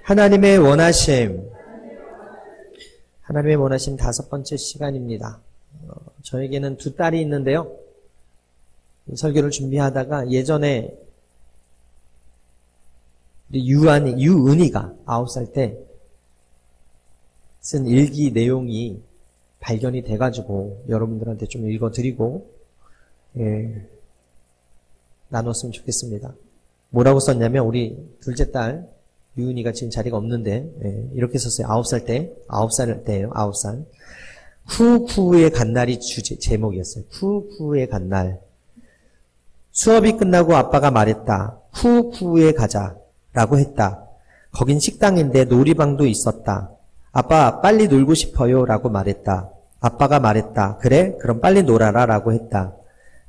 하나님의 원하심. 하나님의 원하심 5번째 시간입니다. 저에게는 2딸이 있는데요. 설교를 준비하다가 예전에 유은이가 9살 때 쓴 일기 내용이 발견이 돼가지고 여러분들한테 좀 읽어드리고 나눴으면 좋겠습니다. 뭐라고 썼냐면 우리 둘째 딸 유은이가 지금 자리가 없는데 이렇게 썼어요. 9살 때예요. 9살. 쿠쿠의 갓날이 제목이었어요. 쿠쿠의 갓날. 수업이 끝나고 아빠가 말했다. 쿠쿠에 가자라고 했다. 거긴 식당인데 놀이방도 있었다. 아빠 빨리 놀고 싶어요 라고 말했다. 아빠가 말했다. 그래? 그럼 빨리 놀아라 라고 했다.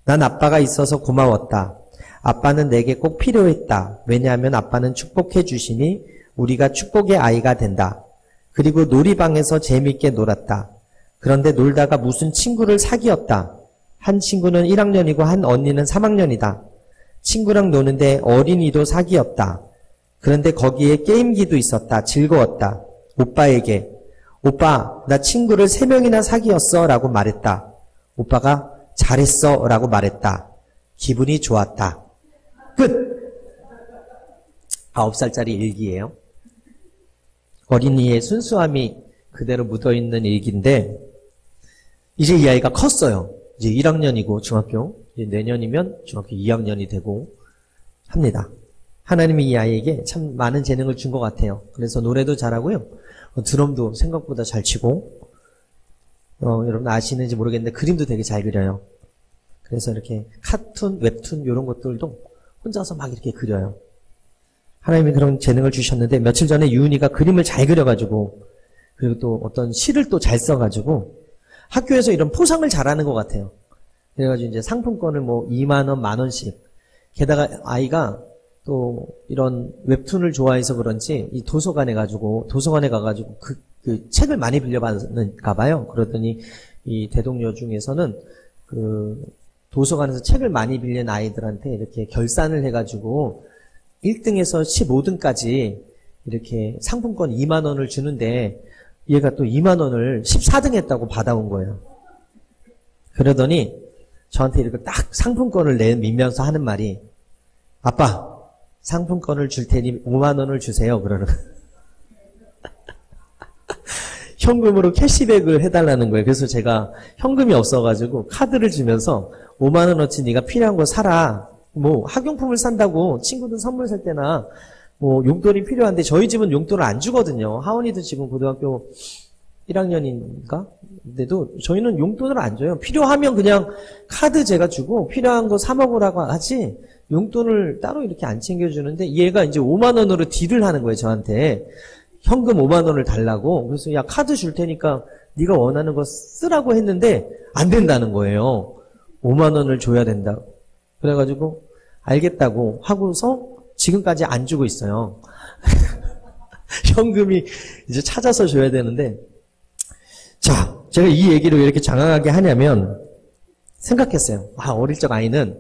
난 아빠가 있어서 고마웠다. 아빠는 내게 꼭 필요했다. 왜냐하면 아빠는 축복해 주시니 우리가 축복의 아이가 된다. 그리고 놀이방에서 재미있게 놀았다. 그런데 놀다가 무슨 친구를 사귀었다. 한 친구는 1학년이고 한 언니는 3학년이다. 친구랑 노는데 어린이도 사귀었다. 그런데 거기에 게임기도 있었다. 즐거웠다. 오빠에게 오빠 나 친구를 3명이나 사귀었어 라고 말했다. 오빠가 잘했어 라고 말했다. 기분이 좋았다. 끝! 9살짜리 일기예요. 어린이의 순수함이 그대로 묻어있는 일기인데 이제 이 아이가 컸어요. 이제 1학년이고 중학교, 이제 내년이면 중학교 2학년이 되고 합니다. 하나님이 이 아이에게 참 많은 재능을 준 것 같아요. 그래서 노래도 잘하고요. 드럼도 생각보다 잘 치고 여러분 아시는지 모르겠는데 그림도 되게 잘 그려요. 그래서 이렇게 카툰, 웹툰 이런 것들도 혼자서 막 이렇게 그려요. 하나님이 그런 재능을 주셨는데 며칠 전에 유은이가 그림을 잘 그려가지고 그리고 또 어떤 시를 또 잘 써가지고 학교에서 이런 포상을 잘하는 것 같아요. 그래가지고 이제 상품권을 뭐 2만 원, 1만 원씩. 게다가 아이가 또 이런 웹툰을 좋아해서 그런지 이 도서관에 가가지고 그 책을 많이 빌려받는가 봐요. 그러더니 이 대동여 중에서는 그 도서관에서 책을 많이 빌린 아이들한테 이렇게 결산을 해가지고 1등에서 15등까지 이렇게 상품권 2만 원을 주는데 얘가 또 2만 원을 14등 했다고 받아온 거예요. 그러더니 저한테 이렇게 딱 상품권을 내밀면서 하는 말이 아빠 상품권을 줄 테니 5만 원을 주세요. 그러는 현금으로 캐시백을 해달라는 거예요. 그래서 제가 현금이 없어가지고 카드를 주면서 5만 원어치 네가 필요한 거 사라. 뭐 학용품을 산다고 친구들 선물 살 때나 뭐 용돈이 필요한데 저희 집은 용돈을 안 주거든요. 하원이도 지금 고등학교 1학년인가? 근데도 저희는 용돈을 안 줘요. 필요하면 그냥 카드 제가 주고 필요한 거 사 먹으라고 하지 용돈을 따로 이렇게 안 챙겨주는데 얘가 이제 5만 원으로 딜을 하는 거예요. 저한테. 현금 5만 원을 달라고. 그래서 야 카드 줄 테니까 네가 원하는 거 쓰라고 했는데 안 된다는 거예요. 5만 원을 줘야 된다. 그래가지고 알겠다고 하고서 지금까지 안 주고 있어요. 현금이 이제 찾아서 줘야 되는데 자 제가 이 얘기를 왜 이렇게 장황하게 하냐면 생각했어요. 어릴 적 아이는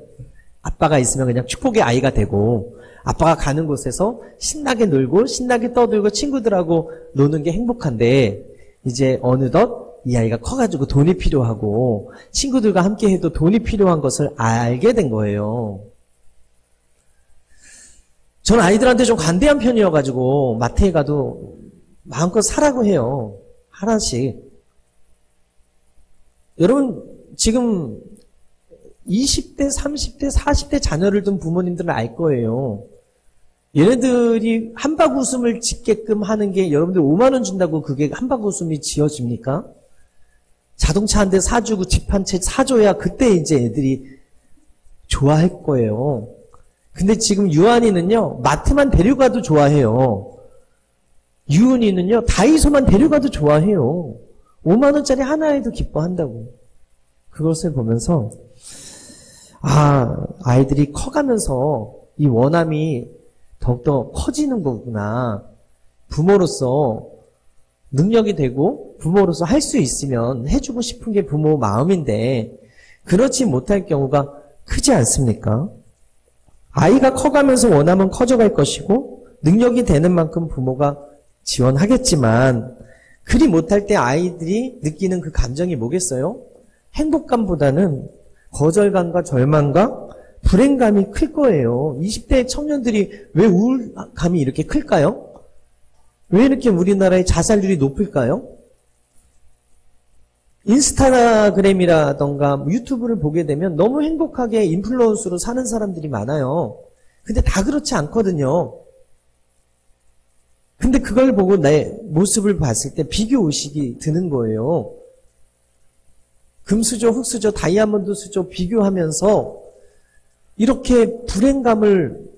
아빠가 있으면 그냥 축복의 아이가 되고 아빠가 가는 곳에서 신나게 놀고 신나게 떠들고 친구들하고 노는 게 행복한데 이제 어느덧 이 아이가 커가지고 돈이 필요하고 친구들과 함께 해도 돈이 필요한 것을 알게 된 거예요. 저는 아이들한테 좀 관대한 편이어가지고 마트에 가도 마음껏 사라고 해요. 하나씩. 여러분 지금 20대, 30대, 40대 자녀를 둔 부모님들은 알 거예요. 얘네들이 한박 웃음을 짓게끔 하는 게 여러분들 5만 원 준다고 그게 한박 웃음이 지어집니까? 자동차 한 대 사주고 집 한 채 사줘야 그때 이제 애들이 좋아할 거예요. 근데 지금 유한이는요, 마트만 데려가도 좋아해요. 유은이는요, 다이소만 데려가도 좋아해요. 5만 원짜리 하나에도 기뻐한다고. 그것을 보면서 아이들이 커가면서 이 원함이 더욱더 커지는 거구나. 부모로서 능력이 되고 부모로서 할 수 있으면 해주고 싶은 게 부모 마음인데 그렇지 못할 경우가 크지 않습니까? 아이가 커가면서 원함은 커져갈 것이고 능력이 되는 만큼 부모가 지원하겠지만 그리 못할 때 아이들이 느끼는 그 감정이 뭐겠어요? 행복감보다는 거절감과 절망과 불행감이 클 거예요. 20대 청년들이 왜 우울감이 이렇게 클까요? 왜 이렇게 우리나라의 자살률이 높을까요? 인스타그램이라던가 유튜브를 보게 되면 너무 행복하게 인플루언서로 사는 사람들이 많아요. 근데 다 그렇지 않거든요. 근데 그걸 보고 내 모습을 봤을 때 비교의식이 드는 거예요. 금수저, 흙수저, 다이아몬드 수저 비교하면서 이렇게 불행감을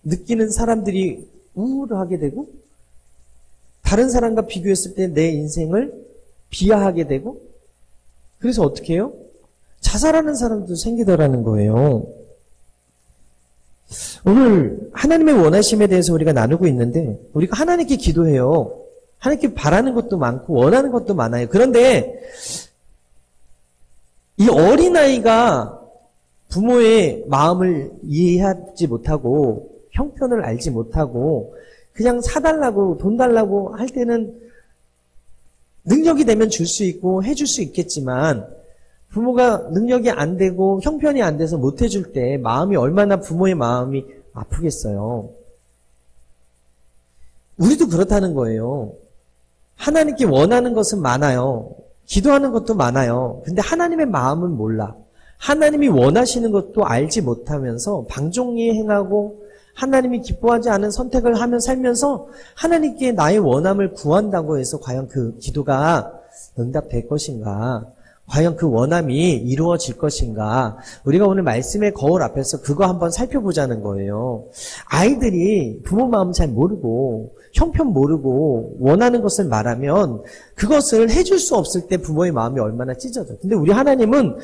느끼는 사람들이 우울하게 되고 다른 사람과 비교했을 때 내 인생을 비하하게 되고 그래서 어떻게 해요? 자살하는 사람도 생기더라는 거예요. 오늘 하나님의 원하심에 대해서 우리가 나누고 있는데 우리가 하나님께 기도해요. 하나님께 바라는 것도 많고 원하는 것도 많아요. 그런데 이 어린아이가 부모의 마음을 이해하지 못하고 형편을 알지 못하고 그냥 사달라고 돈 달라고 할 때는 능력이 되면 줄 수 있고 해줄 수 있겠지만 부모가 능력이 안 되고 형편이 안 돼서 못 해줄 때 마음이 얼마나 부모의 마음이 아프겠어요. 우리도 그렇다는 거예요. 하나님께 원하는 것은 많아요. 기도하는 것도 많아요. 근데 하나님의 마음은 몰라. 하나님이 원하시는 것도 알지 못하면서 방종리에 행하고 하나님이 기뻐하지 않은 선택을 하며 살면서 하나님께 나의 원함을 구한다고 해서 과연 그 기도가 응답될 것인가? 과연 그 원함이 이루어질 것인가? 우리가 오늘 말씀의 거울 앞에서 그거 한번 살펴보자는 거예요. 아이들이 부모 마음 잘 모르고 형편 모르고 원하는 것을 말하면 그것을 해줄 수 없을 때 부모의 마음이 얼마나 찢어져. 근데 우리 하나님은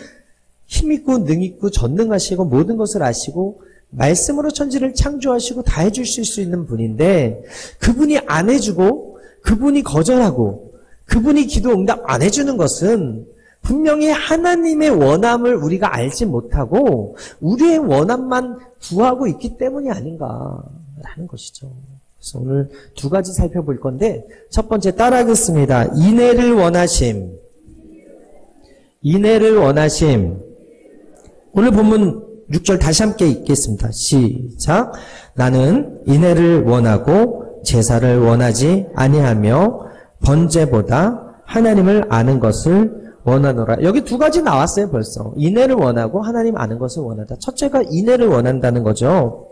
힘있고 능있고 전능하시고 모든 것을 아시고 말씀으로 천지를 창조하시고 다 해주실 수 있는 분인데 그분이 안 해주고 그분이 거절하고 그분이 기도 응답 안 해주는 것은 분명히 하나님의 원함을 우리가 알지 못하고 우리의 원함만 구하고 있기 때문이 아닌가라는 것이죠. 그래서 오늘 두 가지 살펴볼 건데 첫 번째 따라하겠습니다. 인애를 원하심. 인애를 원하심. 오늘 본문 6절 다시 함께 읽겠습니다. 시작. 나는 인애를 원하고 제사를 원하지 아니하며 번제보다 하나님을 아는 것을 원하노라. 여기 두 가지 나왔어요 벌써. 인애를 원하고 하나님 아는 것을 원하다. 첫째가 인애를 원한다는 거죠.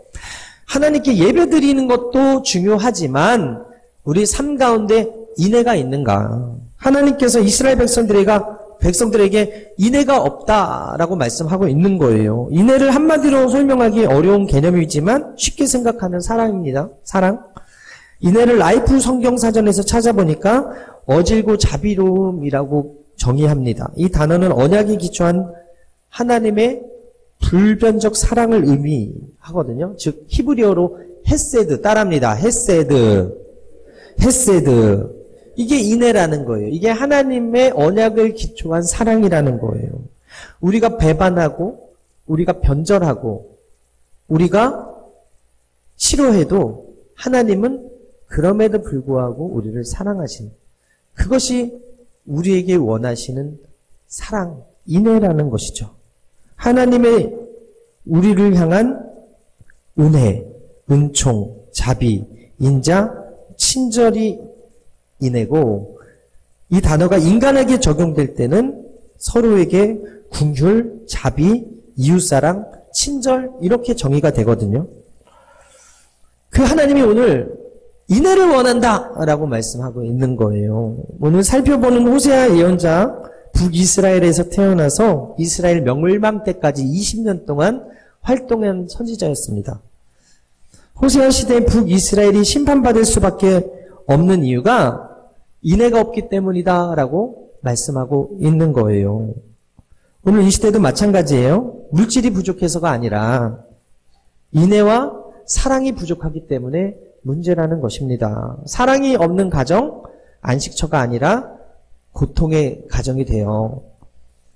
하나님께 예배 드리는 것도 중요하지만 우리 삶 가운데 인애가 있는가. 하나님께서 이스라엘 백성들에게 인애가 없다라고 말씀하고 있는 거예요. 인애를 한마디로 설명하기 어려운 개념이지만 쉽게 생각하면 사랑입니다. 사랑. 인애를 라이프 성경사전에서 찾아보니까 어질고 자비로움이라고 정의합니다. 이 단어는 언약에 기초한 하나님의 불변적 사랑을 의미하거든요. 즉 히브리어로 헤세드 따라합니다. 헤세드. 이게 인애라는 거예요. 이게 하나님의 언약을 기초한 사랑이라는 거예요. 우리가 배반하고 우리가 변절하고 우리가 싫어해도 하나님은 그럼에도 불구하고 우리를 사랑하시는 그것이 우리에게 원하시는 사랑, 인애라는 것이죠. 하나님의 우리를 향한 은혜, 은총, 자비, 인자, 친절이 인애고 이 단어가 인간에게 적용될 때는 서로에게 긍휼, 자비, 이웃사랑, 친절 이렇게 정의가 되거든요. 그 하나님이 오늘 인애를 원한다라고 말씀하고 있는 거예요. 오늘 살펴보는 호세아 예언자 북이스라엘에서 태어나서 이스라엘 멸망 때까지 20년 동안 활동한 선지자였습니다. 호세아 시대에 북이스라엘이 심판받을 수밖에 없는 이유가 인애가 없기 때문이다라고 말씀하고 있는 거예요. 오늘 이 시대도 마찬가지예요. 물질이 부족해서가 아니라 인애와 사랑이 부족하기 때문에 문제라는 것입니다. 사랑이 없는 가정, 안식처가 아니라 고통의 가정이 돼요.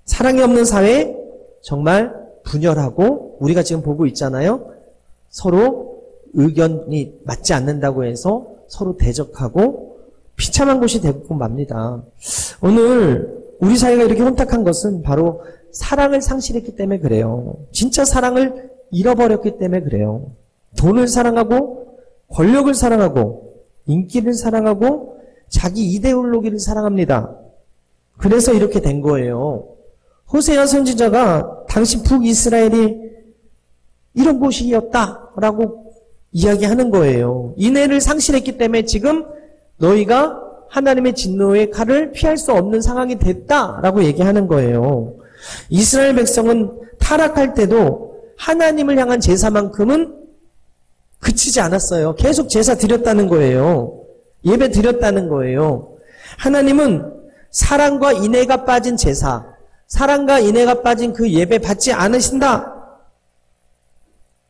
사랑이 없는 사회, 정말 분열하고 우리가 지금 보고 있잖아요. 서로 의견이 맞지 않는다고 해서 서로 대적하고 비참한 곳이 되고 맙니다. 오늘 우리 사회가 이렇게 혼탁한 것은 바로 사랑을 상실했기 때문에 그래요. 진짜 사랑을 잃어버렸기 때문에 그래요. 돈을 사랑하고 권력을 사랑하고 인기를 사랑하고 자기 이데올로기를 사랑합니다. 그래서 이렇게 된 거예요. 호세아 선지자가 당시 북이스라엘이 이런 곳이었다라고 이야기하는 거예요. 인애를 상실했기 때문에 지금 너희가 하나님의 진노의 칼을 피할 수 없는 상황이 됐다라고 얘기하는 거예요. 이스라엘 백성은 타락할 때도 하나님을 향한 제사만큼은 그치지 않았어요. 계속 제사 드렸다는 거예요. 예배 드렸다는 거예요. 하나님은 사랑과 인애가 빠진 제사, 사랑과 인애가 빠진 그 예배 받지 않으신다.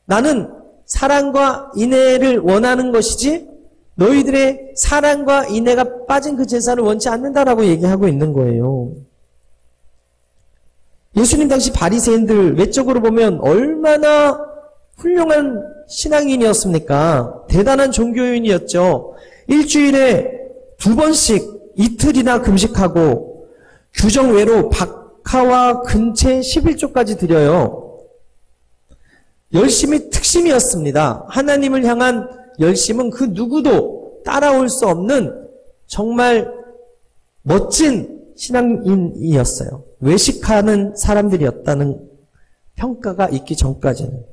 나는 사랑과 인애를 원하는 것이지 너희들의 사랑과 인애가 빠진 그 제사를 원치 않는다라고 얘기하고 있는 거예요. 예수님 당시 바리새인들 외적으로 보면 얼마나 훌륭한 신앙인이었습니까? 대단한 종교인이었죠. 일주일에 2번씩 이틀이나 금식하고 규정 외로 박하와 근채 11조까지 드려요. 열심이 특심이었습니다. 하나님을 향한 열심은 그 누구도 따라올 수 없는 정말 멋진 신앙인이었어요. 외식하는 사람들이었다는 평가가 있기 전까지는.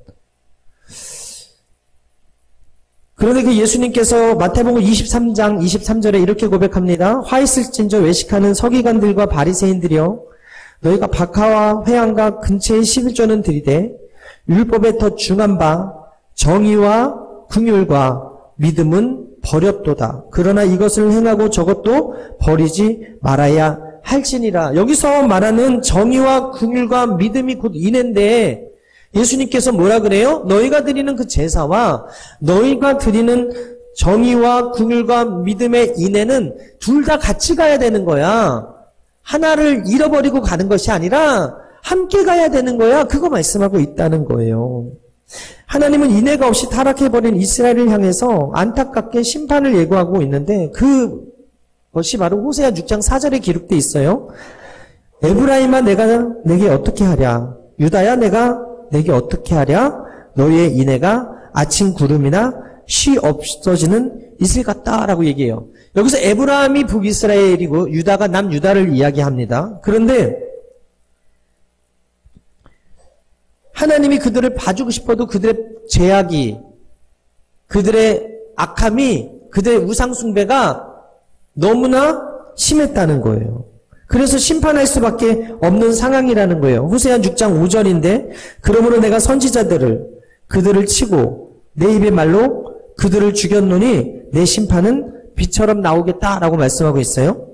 그런데 그 예수님께서 마태복음 23장 23절에 이렇게 고백합니다. 화 있을진저 외식하는 서기관들과 바리새인들이여 너희가 박하와 회향과 근처의 11조는 드리되 율법에 더 중한 바 정의와 긍휼과 믿음은 버렸도다. 그러나 이것을 행하고 저것도 버리지 말아야 할지니라. 여기서 말하는 정의와 긍휼과 믿음이 곧 인애인데 예수님께서 뭐라 그래요? 너희가 드리는 그 제사와 너희가 드리는 정의와 긍휼과 믿음의 인애는 둘 다 같이 가야 되는 거야. 하나를 잃어버리고 가는 것이 아니라 함께 가야 되는 거야. 그거 말씀하고 있다는 거예요. 하나님은 인애가 없이 타락해버린 이스라엘을 향해서 안타깝게 심판을 예고하고 있는데 그것이 바로 호세아 6장 4절에 기록되어 있어요. 에브라임아 내가 내게 어떻게 하랴? 유다야 내가 내게 어떻게 하랴? 너희의 인애가 아침 구름이나 쉬 없어지는 이슬 같다라고 얘기해요. 여기서 에브라임이 북이스라엘이고 유다가 남유다를 이야기합니다. 그런데 하나님이 그들을 봐주고 싶어도 그들의 죄악이, 그들의 악함이, 그들의 우상숭배가 너무나 심했다는 거예요. 그래서 심판할 수밖에 없는 상황이라는 거예요. 호세아 6장 5절인데 그러므로 내가 선지자들을 그들을 치고 내 입의 말로 그들을 죽였노니 내 심판은 비처럼 나오겠다라고 말씀하고 있어요.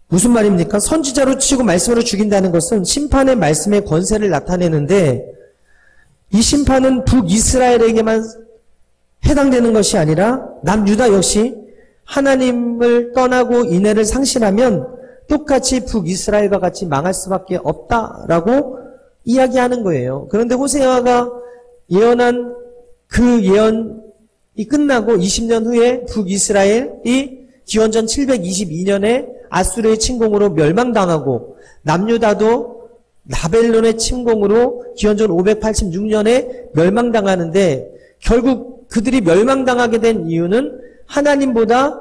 무슨 말입니까? 선지자로 치고 말씀으로 죽인다는 것은 심판의 말씀의 권세를 나타내는데 이 심판은 북이스라엘에게만 해당되는 것이 아니라 남유다 역시 하나님을 떠나고 인애를 상실하면 똑같이 북이스라엘과 같이 망할 수밖에 없다라고 이야기하는 거예요. 그런데 호세아가 예언한 그 예언이 끝나고 20년 후에 북이스라엘이 기원전 722년에 아수르의 침공으로 멸망당하고 남유다도 바벨론의 침공으로 기원전 586년에 멸망당하는데 결국 그들이 멸망당하게 된 이유는 하나님보다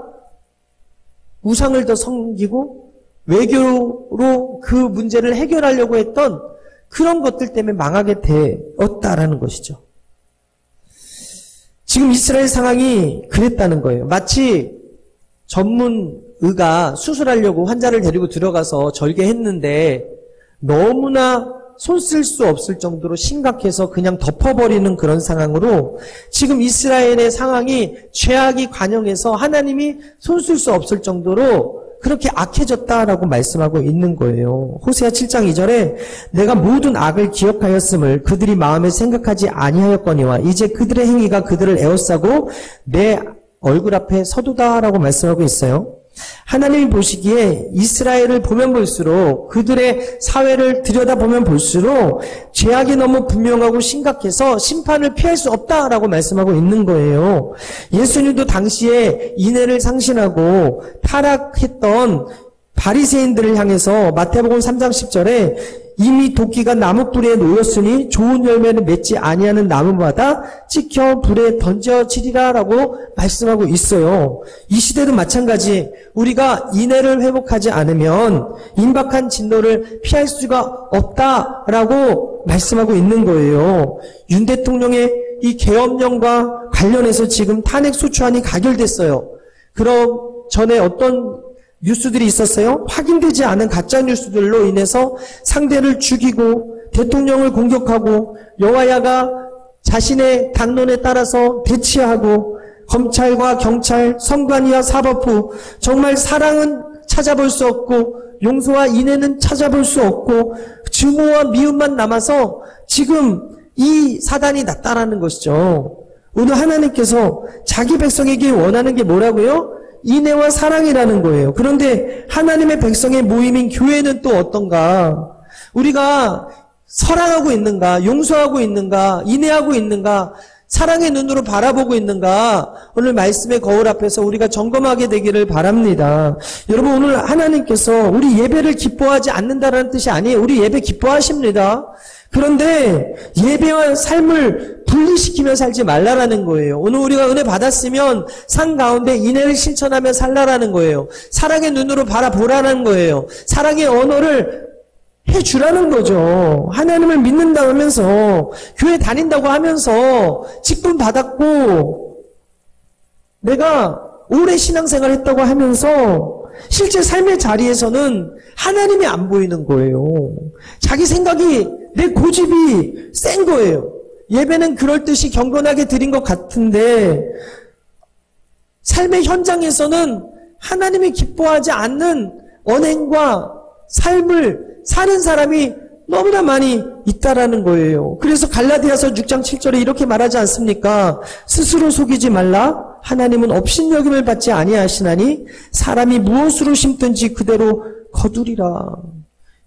우상을 더 섬기고 외교로 그 문제를 해결하려고 했던 그런 것들 때문에 망하게 되었다라는 것이죠. 지금 이스라엘 상황이 그랬다는 거예요. 마치 전문의가 수술하려고 환자를 데리고 들어가서 절개했는데 너무나 손 쓸 수 없을 정도로 심각해서 그냥 덮어버리는 그런 상황으로 지금 이스라엘의 상황이 죄악이 관영해서 하나님이 손 쓸 수 없을 정도로 그렇게 악해졌다라고 말씀하고 있는 거예요. 호세아 7장 2절에 내가 모든 악을 기억하였음을 그들이 마음에 생각하지 아니하였거니와 이제 그들의 행위가 그들을 에워싸고 내 얼굴 앞에 서도다라고 말씀하고 있어요. 하나님이 보시기에 이스라엘을 보면 볼수록 그들의 사회를 들여다보면 볼수록 죄악이 너무 분명하고 심각해서 심판을 피할 수 없다라고 말씀하고 있는 거예요. 예수님도 당시에 인애를 상신하고 타락했던 바리새인들을 향해서 마태복음 3장 10절에 이미 도끼가 나무 뿌리에 놓였으니 좋은 열매를 맺지 아니하는 나무마다 찍혀 불에 던져지리라 라고 말씀하고 있어요. 이 시대도 마찬가지 우리가 인애를 회복하지 않으면 임박한 진노를 피할 수가 없다라고 말씀하고 있는 거예요. 윤 대통령의 이 계엄령과 관련해서 지금 탄핵 소추안이 가결됐어요. 그럼 전에 어떤 뉴스들이 있었어요? 확인되지 않은 가짜 뉴스들로 인해서 상대를 죽이고 대통령을 공격하고 여와야가 자신의 당론에 따라서 대치하고 검찰과 경찰, 선관위와 사법부 정말 사랑은 찾아볼 수 없고 용서와 인애는 찾아볼 수 없고 증오와 미움만 남아서 지금 이 사단이 났다라는 것이죠. 오늘 하나님께서 자기 백성에게 원하는 게 뭐라고요? 인애와 사랑이라는 거예요. 그런데 하나님의 백성의 모임인 교회는 또 어떤가? 우리가 사랑하고 있는가? 용서하고 있는가? 인애하고 있는가? 사랑의 눈으로 바라보고 있는가? 오늘 말씀의 거울 앞에서 우리가 점검하게 되기를 바랍니다. 여러분 오늘 하나님께서 우리 예배를 기뻐하지 않는다라는 뜻이 아니에요. 우리 예배 기뻐하십니다. 그런데 예배와 삶을 분리시키며 살지 말라라는 거예요. 오늘 우리가 은혜 받았으면 산 가운데 인애를 실천하며 살라라는 거예요. 사랑의 눈으로 바라보라는 거예요. 사랑의 언어를 해주라는 거죠. 하나님을 믿는다고 하면서 교회 다닌다고 하면서 직분 받았고 내가 오래 신앙생활 했다고 하면서 실제 삶의 자리에서는 하나님이 안 보이는 거예요. 자기 생각이 내 고집이 센 거예요. 예배는 그럴듯이 경건하게 드린 것 같은데 삶의 현장에서는 하나님이 기뻐하지 않는 언행과 삶을 사는 사람이 너무나 많이 있다라는 거예요. 그래서 갈라디아서 6장 7절에 이렇게 말하지 않습니까? 스스로 속이지 말라. 하나님은 업신여김을 받지 아니하시나니 사람이 무엇으로 심든지 그대로 거두리라.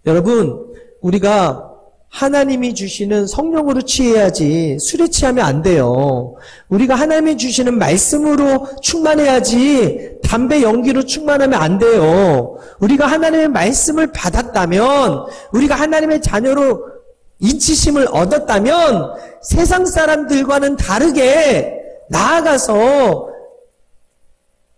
여러분 우리가 하나님이 주시는 성령으로 취해야지 술에 취하면 안 돼요. 우리가 하나님이 주시는 말씀으로 충만해야지 담배 연기로 충만하면 안 돼요. 우리가 하나님의 말씀을 받았다면 우리가 하나님의 자녀로 인치심을 얻었다면 세상 사람들과는 다르게 나아가서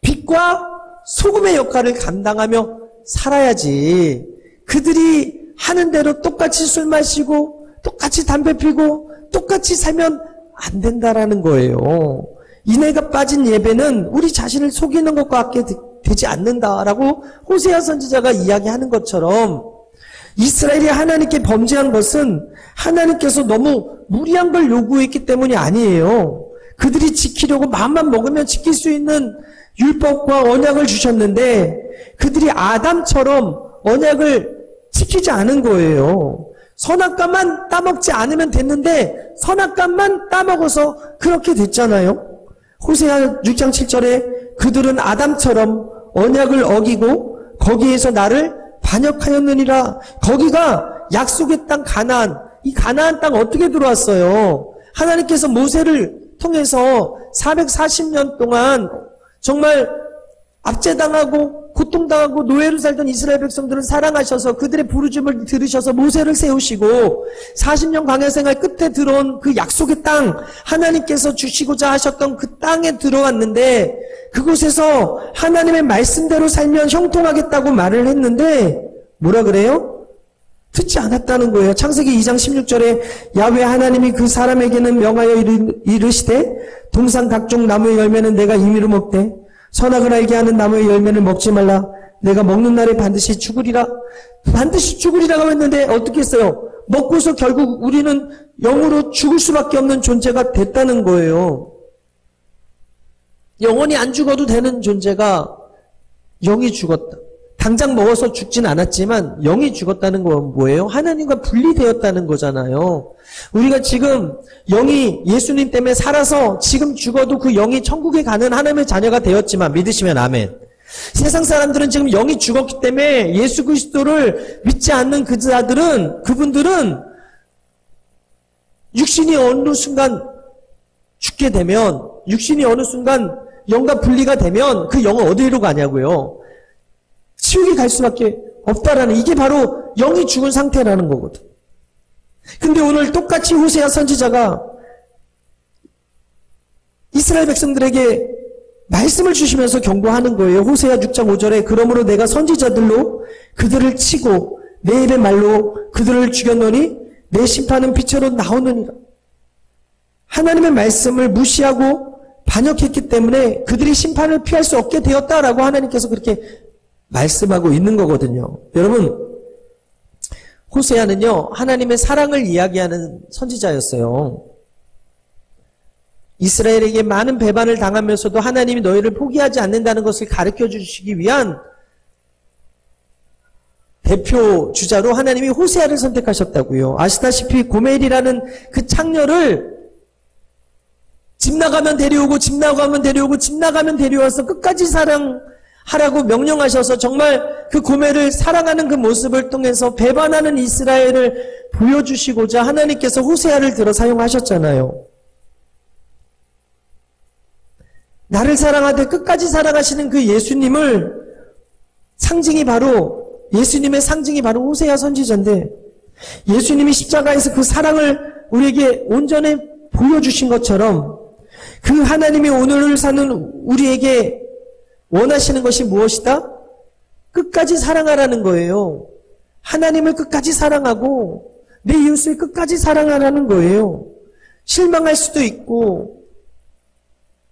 빛과 소금의 역할을 감당하며 살아야지. 그들이 하는 대로 똑같이 술 마시고 똑같이 담배 피고 똑같이 살면 안 된다라는 거예요. 인애가 빠진 예배는 우리 자신을 속이는 것과 같게 되지 않는다라고 호세아 선지자가 이야기하는 것처럼 이스라엘이 하나님께 범죄한 것은 하나님께서 너무 무리한 걸 요구했기 때문이 아니에요. 그들이 지키려고 마음만 먹으면 지킬 수 있는 율법과 언약을 주셨는데 그들이 아담처럼 언약을 지키지 않은 거예요. 선악과만 따먹지 않으면 됐는데 선악과만 따먹어서 그렇게 됐잖아요. 호세아 6장 7절에 그들은 아담처럼 언약을 어기고 거기에서 나를 반역하였느니라. 거기가 약속의 땅 가나안, 이 가나안 땅 어떻게 들어왔어요? 하나님께서 모세를 통해서 440년 동안 정말 압제당하고 고통당하고 노예로 살던 이스라엘 백성들을 사랑하셔서 그들의 부르짖음을 들으셔서 모세를 세우시고 40년 광야 생활 끝에 들어온 그 약속의 땅, 하나님께서 주시고자 하셨던 그 땅에 들어왔는데 그곳에서 하나님의 말씀대로 살면 형통하겠다고 말을 했는데 뭐라 그래요? 듣지 않았다는 거예요. 창세기 2장 16절에 야훼 하나님이 그 사람에게는 명하여 이르시되 동산 각종 나무의 열매는 내가 임의로 먹되 선악을 알게 하는 나무의 열매를 먹지 말라. 내가 먹는 날에 반드시 죽으리라. 반드시 죽으리라고 했는데 어떻게 했어요? 먹고서 결국 우리는 영으로 죽을 수밖에 없는 존재가 됐다는 거예요. 영원히 안 죽어도 되는 존재가 영이 죽었다. 당장 먹어서 죽진 않았지만 영이 죽었다는 건 뭐예요? 하나님과 분리되었다는 거잖아요. 우리가 지금 영이 예수님 때문에 살아서 지금 죽어도 그 영이 천국에 가는 하나님의 자녀가 되었지만 믿으시면 아멘. 세상 사람들은 지금 영이 죽었기 때문에 예수 그리스도를 믿지 않는 그분들은 육신이 어느 순간 죽게 되면, 육신이 어느 순간 영과 분리가 되면 그 영은 어디로 가냐고요? 지옥에 갈 수밖에 없다라는, 이게 바로 영이 죽은 상태라는 거거든. 근데 오늘 똑같이 호세아 선지자가 이스라엘 백성들에게 말씀을 주시면서 경고하는 거예요. 호세아 6장 5절에 그러므로 내가 선지자들로 그들을 치고 내 입의 말로 그들을 죽였노니 내 심판은 빛으로 나오느니라. 하나님의 말씀을 무시하고 반역했기 때문에 그들이 심판을 피할 수 없게 되었다라고 하나님께서 그렇게 말씀하고 있는 거거든요. 여러분, 호세아는요, 하나님의 사랑을 이야기하는 선지자였어요. 이스라엘에게 많은 배반을 당하면서도 하나님이 너희를 포기하지 않는다는 것을 가르쳐 주시기 위한 대표 주자로 하나님이 호세아를 선택하셨다고요. 아시다시피 고멜이라는 그 창녀를 집 나가면 데려오고 집 나가면 데려오고 집 나가면 데려와서 끝까지 사랑하라고 명령하셔서 정말 그 고멜을 사랑하는 그 모습을 통해서 배반하는 이스라엘을 보여주시고자 하나님께서 호세아를 들어 사용하셨잖아요. 나를 사랑하되 끝까지 사랑하시는 그 예수님의 상징이 바로 호세아 선지자인데, 예수님이 십자가에서 그 사랑을 우리에게 온전히 보여주신 것처럼 그 하나님이 오늘을 사는 우리에게 원하시는 것이 무엇이다? 끝까지 사랑하라는 거예요. 하나님을 끝까지 사랑하고 내 이웃을 끝까지 사랑하라는 거예요. 실망할 수도 있고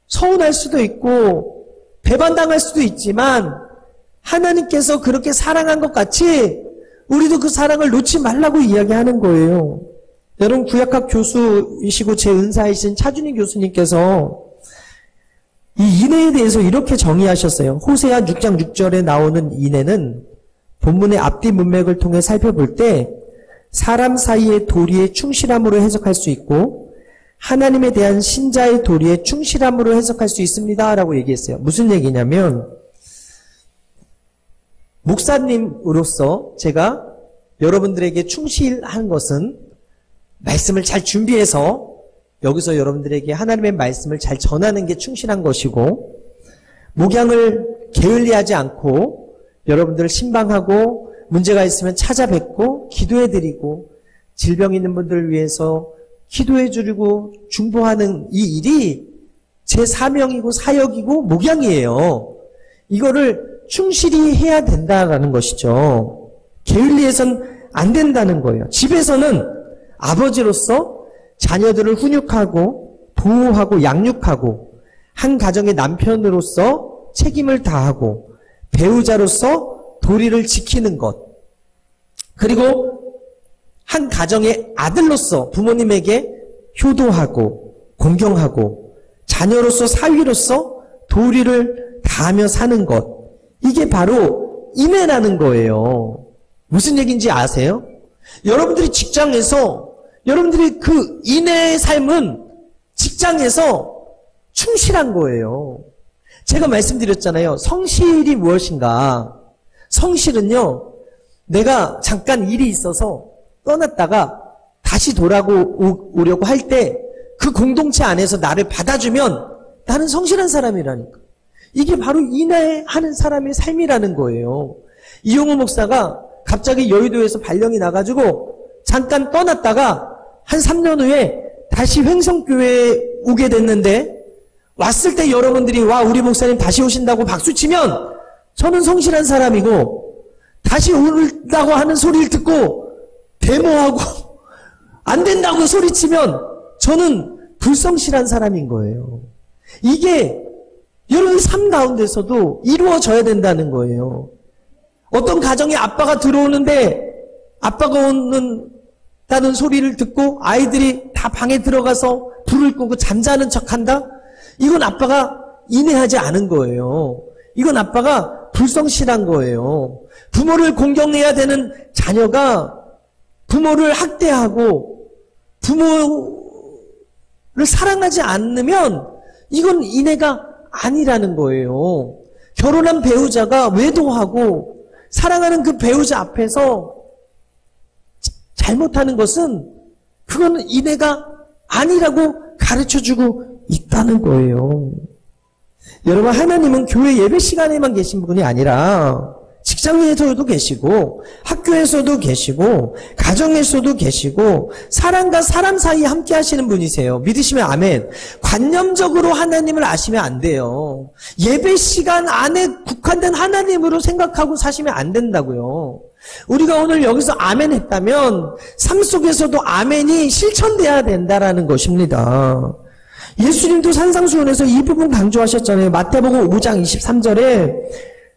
서운할 수도 있고 배반당할 수도 있지만 하나님께서 그렇게 사랑한 것 같이 우리도 그 사랑을 놓지 말라고 이야기하는 거예요. 여러분, 구약학 교수이시고 제 은사이신 차준희 교수님께서 이 인애에 대해서 이렇게 정의하셨어요. 호세아 6장 6절에 나오는 인애는 본문의 앞뒤 문맥을 통해 살펴볼 때 사람 사이의 도리에 충실함으로 해석할 수 있고 하나님에 대한 신자의 도리에 충실함으로 해석할 수 있습니다 라고 얘기했어요. 무슨 얘기냐면, 목사님으로서 제가 여러분들에게 충실한 것은 말씀을 잘 준비해서 여기서 여러분들에게 하나님의 말씀을 잘 전하는 게 충실한 것이고, 목양을 게을리하지 않고 여러분들을 신방하고 문제가 있으면 찾아뵙고 기도해드리고 질병 있는 분들을 위해서 기도해주고 중보하는 이 일이 제 사명이고 사역이고 목양이에요. 이거를 충실히 해야 된다라는 것이죠. 게을리해서는 안 된다는 거예요. 집에서는 아버지로서 자녀들을 훈육하고 보호하고 양육하고, 한 가정의 남편으로서 책임을 다하고, 배우자로서 도리를 지키는 것, 그리고 한 가정의 아들로서 부모님에게 효도하고 공경하고, 자녀로서 사위로서 도리를 다하며 사는 것, 이게 바로 인애라는 거예요. 무슨 얘기인지 아세요? 여러분들이 직장에서 여러분들이 그 인애의 삶은 직장에서 충실한 거예요. 제가 말씀드렸잖아요. 성실이 무엇인가? 성실은요, 내가 잠깐 일이 있어서 떠났다가 다시 돌아오려고 할 때 그 공동체 안에서 나를 받아주면 나는 성실한 사람이라니까. 이게 바로 인애하는 사람의 삶이라는 거예요. 이용우 목사가 갑자기 여의도에서 발령이 나가지고 잠깐 떠났다가 한 3년 후에 다시 횡성교회에 오게 됐는데, 왔을 때 여러분들이 와 우리 목사님 다시 오신다고 박수치면 저는 성실한 사람이고, 다시 온다고 하는 소리를 듣고 데모하고 안 된다고 소리치면 저는 불성실한 사람인 거예요. 이게 여러분 삶 가운데서도 이루어져야 된다는 거예요. 어떤 가정에 아빠가 들어오는데 아빠가 온다는 소리를 듣고 아이들이 다 방에 들어가서 불을 끄고 잠자는 척한다? 이건 아빠가 인애하지 않은 거예요. 이건 아빠가 불성실한 거예요. 부모를 공경해야 되는 자녀가 부모를 학대하고 부모를 사랑하지 않으면 이건 인애가 아니라는 거예요. 결혼한 배우자가 외도하고 사랑하는 그 배우자 앞에서 잘못하는 것은 그거는 이내가 아니라고 가르쳐주고 있다는 거예요. 여러분, 하나님은 교회 예배 시간에만 계신 분이 아니라 직장에서도 계시고 학교에서도 계시고 가정에서도 계시고 사람과 사람 사이에 함께 하시는 분이세요. 믿으시면 아멘. 관념적으로 하나님을 아시면 안 돼요. 예배 시간 안에 국한된 하나님으로 생각하고 사시면 안 된다고요. 우리가 오늘 여기서 아멘 했다면 삶 속에서도 아멘이 실천돼야 된다라는 것입니다. 예수님도 산상수훈에서 이 부분 강조하셨잖아요. 마태복음 5장 23절에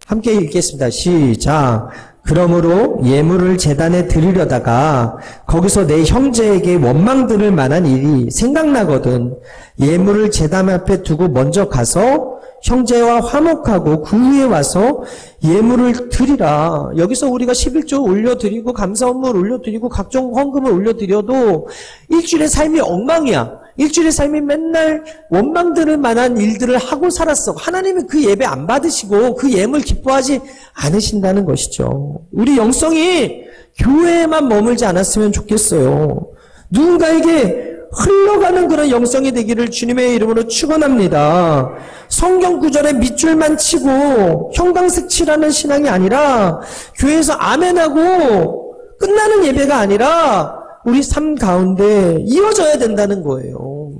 함께 읽겠습니다. 시작. 그러므로 예물을 제단에 드리려다가 거기서 내 형제에게 원망 들을 만한 일이 생각나거든 예물을 제단 앞에 두고 먼저 가서 형제와 화목하고 그 후에 와서 예물을 드리라. 여기서 우리가 11조 올려드리고 감사헌물 올려드리고 각종 헌금을 올려드려도 일주일의 삶이 엉망이야. 일주일의 삶이 맨날 원망 들을 만한 일들을 하고 살았어. 하나님은 그 예배 안 받으시고 그 예물 기뻐하지 않으신다는 것이죠. 우리 영성이 교회에만 머물지 않았으면 좋겠어요. 누군가에게 흘러가는 그런 영성이 되기를 주님의 이름으로 축원합니다. 성경 구절에 밑줄만 치고 형광색칠하는 신앙이 아니라 교회에서 아멘하고 끝나는 예배가 아니라 우리 삶 가운데 이어져야 된다는 거예요.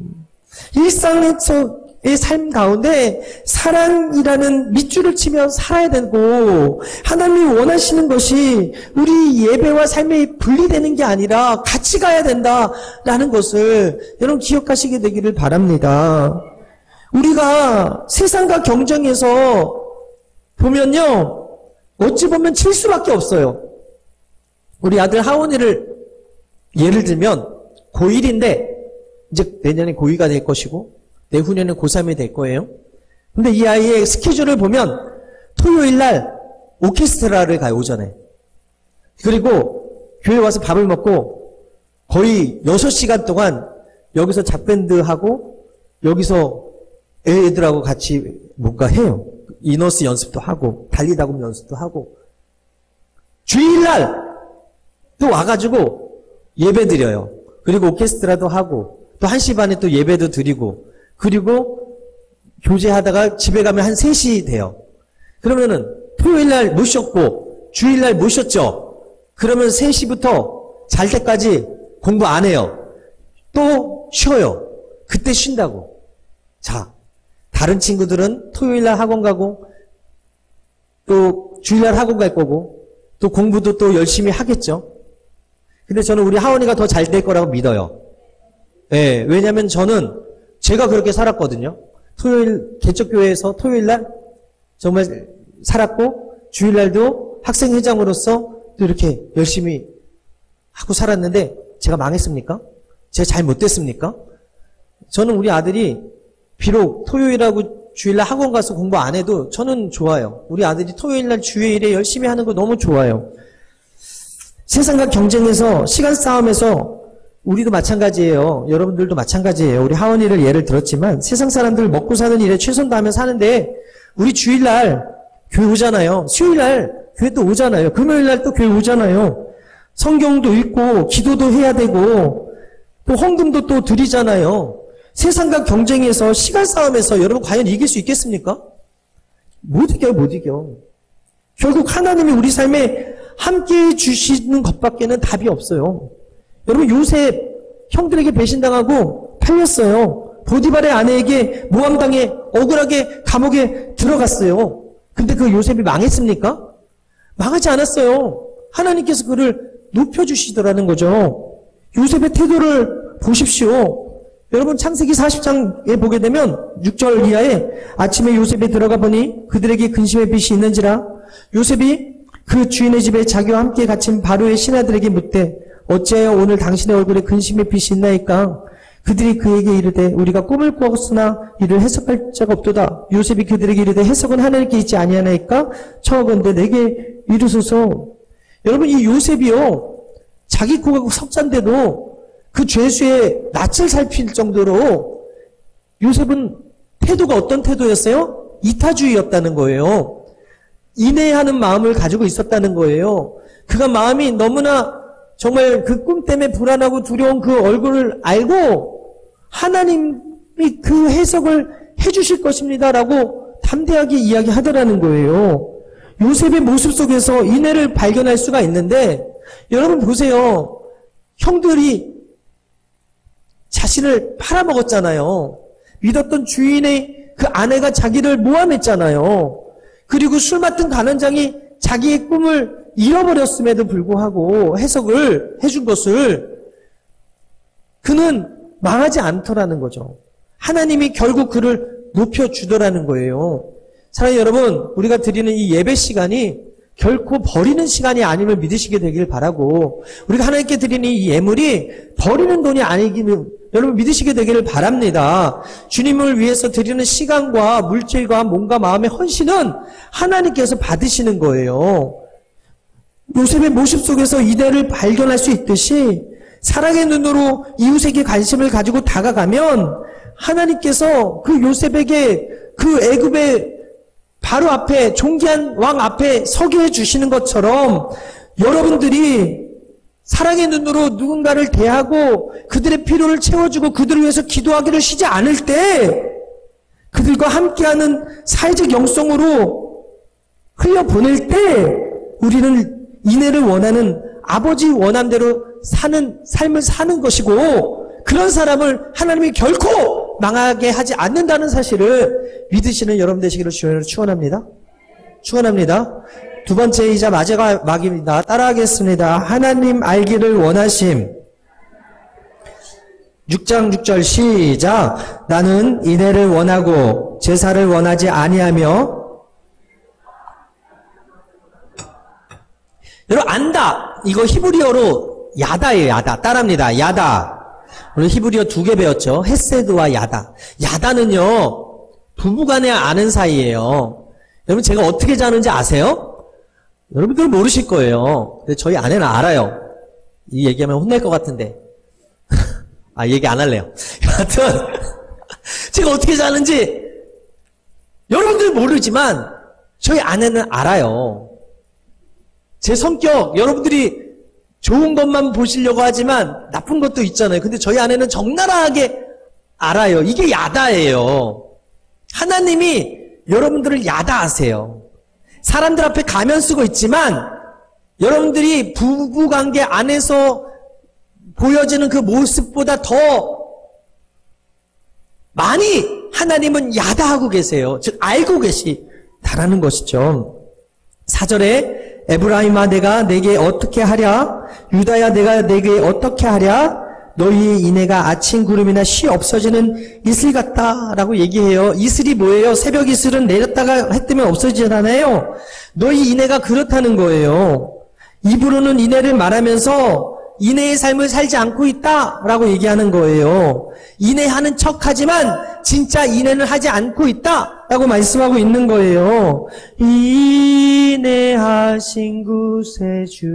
일상에서의 삶 가운데 사랑이라는 밑줄을 치며 살아야 되고 하나님이 원하시는 것이 우리 예배와 삶이 분리되는 게 아니라 같이 가야 된다라는 것을 여러분 기억하시게 되기를 바랍니다. 우리가 세상과 경쟁에서 보면요, 어찌 보면 칠 수밖에 없어요. 우리 아들 하원이를 예를 들면 고1인데 이제 내년에 고2가 될 것이고 내후년에 고3이 될 거예요. 근데 이 아이의 스케줄을 보면 토요일 날 오케스트라를 가요, 오전에. 그리고 교회 와서 밥을 먹고 거의 6시간 동안 여기서 잡밴드 하고 여기서 애들하고 같이 뭔가 해요. 이너스 연습도 하고 달리다금 연습도 하고 주일날 또 와가지고 예배 드려요. 그리고 오케스트라도 하고 또 1시 반에 또 예배도 드리고 그리고 교제하다가 집에 가면 한 3시 돼요. 그러면은 토요일날 모셨고 주일날 모셨죠. 그러면 3시부터 잘 때까지 공부 안 해요. 또 쉬어요. 그때 쉰다고. 자, 다른 친구들은 토요일날 학원 가고 또 주일날 학원 갈 거고 또 공부도 또 열심히 하겠죠. 근데 저는 우리 하원이가 더 잘 될 거라고 믿어요. 예, 왜냐면 저는 제가 그렇게 살았거든요. 토요일, 개척교회에서 토요일날 정말 살았고, 주일날도 학생회장으로서 또 이렇게 열심히 하고 살았는데, 제가 망했습니까? 제가 잘 못됐습니까? 저는 우리 아들이 비록 토요일하고 주일날 학원 가서 공부 안 해도 저는 좋아요. 우리 아들이 토요일날 주일에 열심히 하는 거 너무 좋아요. 세상과 경쟁에서 시간 싸움에서 우리도 마찬가지예요. 여러분들도 마찬가지예요. 우리 하원이를 예를 들었지만 세상 사람들 먹고 사는 일에 최선 다하며 사는데 우리 주일날 교회 오잖아요. 수요일날 교회 또 오잖아요. 금요일날 또 교회 오잖아요. 성경도 읽고 기도도 해야 되고 또 헌금도 또 드리잖아요. 세상과 경쟁에서 시간 싸움에서 여러분 과연 이길 수 있겠습니까? 못 이겨요. 못 이겨. 결국 하나님이 우리 삶에 함께해 주시는 것밖에는 답이 없어요. 여러분 요셉 형들에게 배신당하고 팔렸어요. 보디발의 아내에게 모함당해 억울하게 감옥에 들어갔어요. 근데 그 요셉이 망했습니까? 망하지 않았어요. 하나님께서 그를 높여주시더라는 거죠. 요셉의 태도를 보십시오. 여러분 창세기 40장에 보게 되면 6절 이하에 아침에 요셉에 들어가 보니 그들에게 근심의 빛이 있는지라 요셉이 그 주인의 집에 자기와 함께 갇힌 바로의 신하들에게 묻되 어찌하여 오늘 당신의 얼굴에 근심의 빛이 있나이까? 그들이 그에게 이르되 우리가 꿈을 꾸었으나 이를 해석할 자가 없도다. 요셉이 그들에게 이르되 해석은 하나님께 있지 아니하나이까? 청하건대 내게 이르소서. 여러분 이 요셉이요 자기 코가 석자인데도 그 죄수의 낯을 살필 정도로 요셉은 태도가 어떤 태도였어요? 이타주의였다는 거예요. 인내하는 마음을 가지고 있었다는 거예요. 그가 마음이 너무나 정말 그 꿈 때문에 불안하고 두려운 그 얼굴을 알고 하나님이 그 해석을 해주실 것입니다라고 담대하게 이야기하더라는 거예요. 요셉의 모습 속에서 인애를 발견할 수가 있는데 여러분 보세요. 형들이 자신을 팔아먹었잖아요. 믿었던 주인의 그 아내가 자기를 모함했잖아요. 그리고 술 맡은 간원장이 자기의 꿈을 잃어버렸음에도 불구하고 해석을 해준 것을 그는 망하지 않더라는 거죠. 하나님이 결국 그를 높여주더라는 거예요. 사랑하는 여러분, 우리가 드리는 이 예배 시간이 결코 버리는 시간이 아님을 믿으시게 되길 바라고, 우리가 하나님께 드리는 이 예물이 버리는 돈이 아니기를 여러분 믿으시게 되기를 바랍니다. 주님을 위해서 드리는 시간과 물질과 몸과 마음의 헌신은 하나님께서 받으시는 거예요. 요셉의 모습 속에서 이대를 발견할 수 있듯이 사랑의 눈으로 이웃에게 관심을 가지고 다가가면 하나님께서 그 요셉에게 그 애굽의 바로 앞에 존귀한 왕 앞에 서게 해주시는 것처럼 여러분들이 사랑의 눈으로 누군가를 대하고 그들의 필요를 채워주고 그들을 위해서 기도하기를 쉬지 않을 때 그들과 함께하는 사회적 영성으로 흘려보낼 때 우리는 인애를 원하는 아버지 원함대로 사는 삶을 사는 것이고 그런 사람을 하나님이 결코 망하게 하지 않는다는 사실을 믿으시는 여러분 되시기를 주님으로 축원합니다. 축원합니다. 두 번째이자 마지막입니다. 따라하겠습니다. 하나님 알기를 원하심. 6장 6절 시작. 나는 인애를 원하고 제사를 원하지 아니하며. 여러분 안다. 이거 히브리어로 야다예요. 야다. 따라합니다. 야다. 오늘 히브리어 2개 배웠죠. 헤세드와 야다. 야다는요. 부부간에 아는 사이예요. 여러분 제가 어떻게 자는지 아세요? 여러분들 모르실 거예요. 근데 저희 아내는 알아요. 이 얘기하면 혼낼 것 같은데. 얘기 안 할래요. 여하튼 제가 어떻게 자는지 여러분들 모르지만 저희 아내는 알아요. 제 성격 여러분들이 좋은 것만 보시려고 하지만 나쁜 것도 있잖아요. 근데 저희 아내는 적나라하게 알아요. 이게 야다예요. 하나님이 여러분들을 야다하세요. 사람들 앞에 가면 쓰고 있지만 여러분들이 부부관계 안에서 보여지는 그 모습보다 더 많이 하나님은 야다하고 계세요. 즉 알고 계시다라는 것이죠. 4절에 에브라임아 내가 내게 어떻게 하랴? 유다야 내가 내게 어떻게 하랴? 너희의 인애가 아침 구름이나 쉬 없어지는 이슬 같다라고 얘기해요. 이슬이 뭐예요? 새벽 이슬은 내렸다가 해 뜨면 없어지잖아요. 너희 인애가 그렇다는 거예요. 입으로는 인애를 말하면서 인애의 삶을 살지 않고 있다라고 얘기하는 거예요. 인애하는 척하지만 진짜 인애는 하지 않고 있다라고 말씀하고 있는 거예요. 인애하신 구세주요.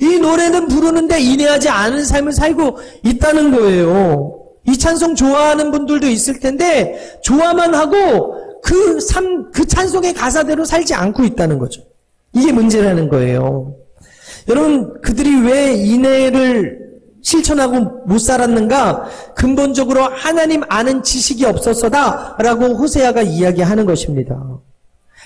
이 노래는 부르는데 인애하지 않은 삶을 살고 있다는 거예요. 이 찬송 좋아하는 분들도 있을 텐데 좋아만 하고 그 찬송의 가사대로 살지 않고 있다는 거죠. 이게 문제라는 거예요. 여러분 그들이 왜 인애를 실천하고 못 살았는가? 근본적으로 하나님 아는 지식이 없었어다라고 호세아가 이야기하는 것입니다.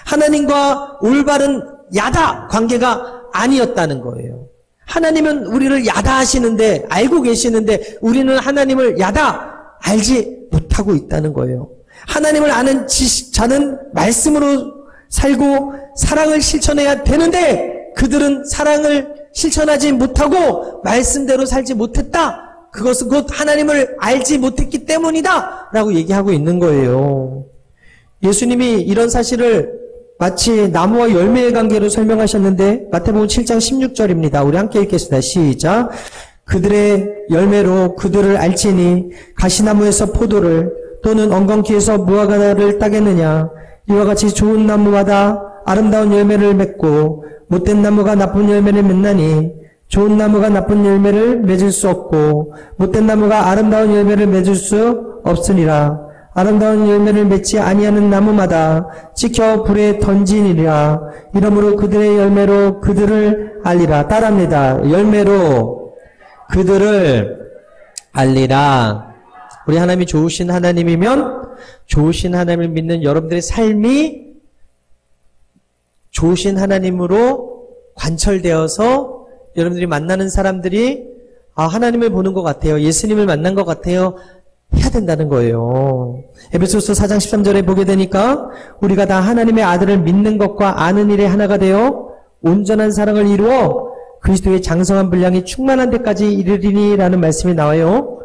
하나님과 올바른 야다 관계가 아니었다는 거예요. 하나님은 우리를 야다하시는데 알고 계시는데 우리는 하나님을 야다 알지 못하고 있다는 거예요. 하나님을 아는 자는 말씀으로 살고 사랑을 실천해야 되는데 그들은 사랑을 실천하지 못하고 말씀대로 살지 못했다. 그것은 곧 하나님을 알지 못했기 때문이다 라고 얘기하고 있는 거예요. 예수님이 이런 사실을 마치 나무와 열매의 관계로 설명하셨는데 마태복음 7장 16절입니다. 우리 함께 읽겠습니다. 시작. 그들의 열매로 그들을 알지니 가시나무에서 포도를 또는 엉겅퀴에서 무화과를 따겠느냐. 이와 같이 좋은 나무마다 아름다운 열매를 맺고 못된 나무가 나쁜 열매를 맺나니 좋은 나무가 나쁜 열매를 맺을 수 없고 못된 나무가 아름다운 열매를 맺을 수 없으니라. 아름다운 열매를 맺지 아니하는 나무마다 찍혀 불에 던지니라. 이러므로 그들의 열매로 그들을 알리라. 따라합니다. 열매로 그들을 알리라. 우리 하나님이 좋으신 하나님이면 좋으신 하나님을 믿는 여러분들의 삶이 좋으신 하나님으로 관철되어서 여러분들이 만나는 사람들이 하나님을 보는 것 같아요. 예수님을 만난 것 같아요. 해야 된다는 거예요. 에베소서 4장 13절에 보게 되니까 우리가 다 하나님의 아들을 믿는 것과 아는 일에 하나가 되어 온전한 사랑을 이루어 그리스도의 장성한 분량이 충만한 데까지 이르리니라는 말씀이 나와요.